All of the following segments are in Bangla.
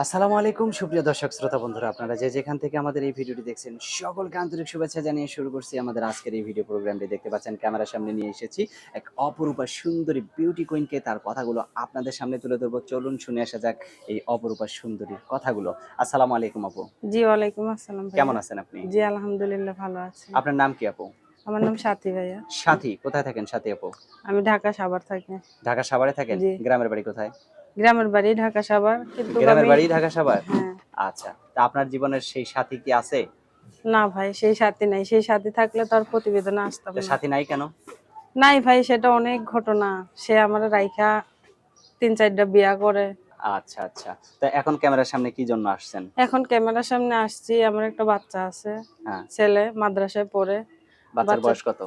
আসসালামু আলাইকুম সুপ্রিয় দর্শক শ্রোতা বন্ধুরা, আপনারা যে যেখান থেকে আমাদের এই ভিডিওটি দেখছেন সকলকে আন্তরিক শুভেচ্ছা জানিয়ে শুরু করছি আমাদের আজকের এই ভিডিও প্রোগ্রামটি। দেখতে পাচ্ছেন ক্যামেরার সামনে নিয়ে এসেছি এক অপরূপা সুন্দরী বিউটি কুইনকে। তার কথাগুলো আপনাদের সামনে তুলে ধরবো, চলুন শুনে আসা যাক এই অপরূপা সুন্দরীর কথাগুলো। আসসালামু আলাইকুম আপু, জি, ওয়ালাইকুম আসসালাম কেমন ভাইয়া। আছেন আপনি? জি, আলহামদুলিল্লাহ ভালো আছি। আপনার নাম কি আপু? আমার নাম সাথী ভাইয়া। সাথী, কোথায় থাকেন সাথী আপু? আমি ঢাকা সাভার থাকি। ঢাকা সাভারে থাকেন? জি, গ্রামের বাড়ি কোথায়? গ্রামের বাড়ি ঢাকা সাভার, কিন্তু গ্রামের আমি বাড়ি ঢাকা সাভার। হ্যাঁ, আচ্ছা, তা আপনার জীবনের সেই সাথী কি আছে? না ভাই, সেই সাথী নাই। সেই সাথী থাকলে তো আর প্রতিবেদনে আসতাম তা না। সাথী নাই কেন? নাই ভাই, সেটা অনেক ঘটনা। সে আমার রাইখা ৩-৪টা বিয়া করে। আচ্ছা আচ্ছা, তা এখন ক্যামেরার সামনে কি জন্য আসছেন? এখন ক্যামেরার সামনে আসছি, আমার একটা বাচ্চা আছে। হ্যাঁ, ছেলে মাদ্রাসায় পড়ে। বাচ্চার বাচ্চা বয়স কত?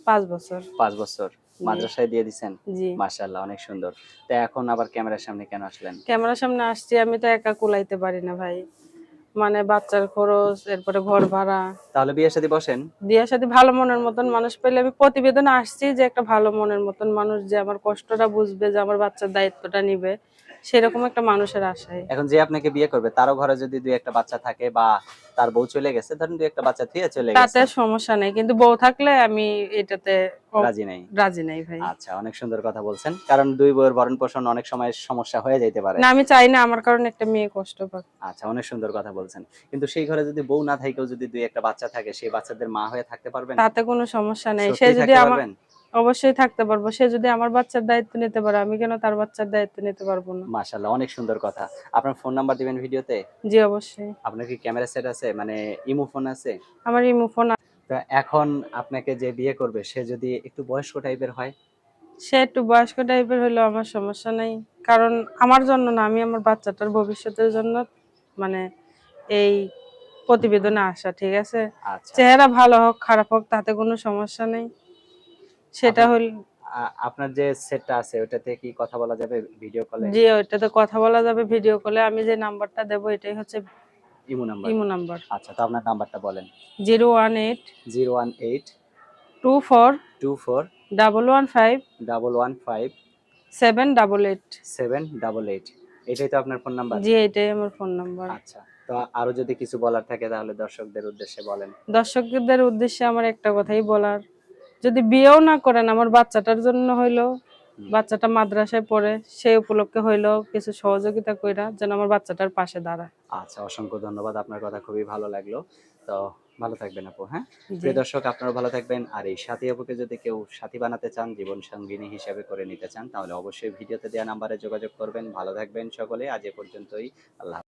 ৫ বছর। ৫ বছর। জি, মাদ্রাসায় দিয়ে দিছেন? জি। মাশাআল্লাহ, অনেক সুন্দর। তো এখন আবার ক্যামেরার সামনে কেন আসলেন? ক্যামেরার সামনে আসছি, আমি তো একা কুলাইতে পারি না ভাই। মানে বাচ্চার খরচ, এরপরে ঘর ভাড়া। তাহলে বিয়ে-শাদী বসেন? বিয়ের সাথে ভালো মনের মতন মানুষ পেলে, আমি প্রতিবেদনে আসছি যে একটা ভালো মনের মতন মানুষ, যে আমার কষ্টটা বুঝবে, যে আমার বাচ্চার দায়িত্বটা নিবে, সেরকম একটা মানুষের আশায়। এখন যে আপনাকে বিয়ে করবে তারও ঘরে যদি ২-১ টা বাচ্চা থাকে, বা তার বউ চলে গেছে, ধরেন ২-১ টা বাচ্চা থুয়ে চলে তাতে গেছে, সমস্যা নেই, কিন্তু বউ থাকলে আমি এটাতে রাজি নাই? রাজি নাই ভাই। আচ্ছা, অনেক সুন্দর কথা বলছেন। কারণ ২ বউয়ের ভরণ-পোষণ অনেক সময় সমস্যা হয়ে যাইতে পারে। না, আমি চাই না আমার কারণে একটা মেয়ে কষ্ট পাক। আচ্ছা, অনেক সুন্দর কথা বলছেন। কিন্তু সেই ঘরে যদি বউ না থাকেও যদি ২-১ টা বাচ্চা থাকে, সেই বাচ্চাদের মা হয়ে থাকতে পারবেন? তাতে কোনো সমস্যা নেই। সে সত্যিই যদি থাকতে আমার পারবেন? অবশ্যই থাকতে পারবো। সে যদি আমার বাচ্চার দায়িত্ব নিতে পারে, আমি কেন তার বাচ্চার দায়িত্ব নিতে পারবো না? মাশাআল্লাহ, অনেক সুন্দর কথা। আপনার ফোন নাম্বার দিবেন ভিডিওতে? জি, অবশ্যই। আপনার কি ক্যামেরা সেট আছে? মানে ইমো ফোন আছে? আমার ইমো ফোন। তো এখন আপনাকে যে বিয়ে করবে সে যদি একটু বয়স্ক টাইপের হয়? সে একটু বয়স্ক টাইপের হইলেও আমার সমস্যা নাই। কারণ আমার জন্য না, আমি আমার বাচ্চাটার ভবিষ্যতের জন্য মানে এই প্রতিবেদনে আসা, ঠিক আছে? আচ্ছা। চেহারা ভালো হোক খারাপ হোক তাতে কোনো সমস্যা নেই। সেটা আপনার হইল আপনার যে সেটটা আছে ওটাতে কি কথা বলা যাবে ভিডিও কলে? জি, ওইটাতে কথা বলা যাবে ভিডিও কলে। আমি যে নাম্বারটা দেবো এটাই হচ্ছে ইমো নাম্বার? Imo number. আচ্ছা, তো আপনার নাম্বারটা বলেন। 018 018 24 24 115 115 788। 788। এটাই তো আপনার ফোন নাম্বার? জি, এটাই আমার ফোন নাম্বার। আচ্ছা। তো আরো যদি কিছু বলার থাকে তাহলে দর্শকদের উদ্দেশ্যে বলেন। দর্শকদের উদ্দেশ্যে আমার একটা কথাই বলার, যদি বিয়েও না করেন আমার বাচ্চাটার জন্য হইলো, হুম। বাচ্চাটা মাদ্রাসায় পড়ে সেই উপলক্ষে হইলো কিছু সহযোগিতা কইরা যেন আমার বাচ্চাটার পাশে দাঁড়ায়। আচ্ছা, অসংখ্য ধন্যবাদ। আপনার কথা খুবই ভালো লাগলো। তো ভালো থাকবেন আপু, হ্যাঁ? জি, প্রিয় দর্শক, আপনারাও ভালো থাকবেন। আর এই সাথী আপুকে যদি কেউ সাথী বানাতে চান, জীবন সঙ্গিনী হিসেবে করে নিতে চান, তাহলে অবশ্যই ভিডিওতে দেওয়া নাম্বারে যোগাযোগ করবেন। ভালো থাকবেন সকলে। আজ এ পর্যন্তই। আল্লাহ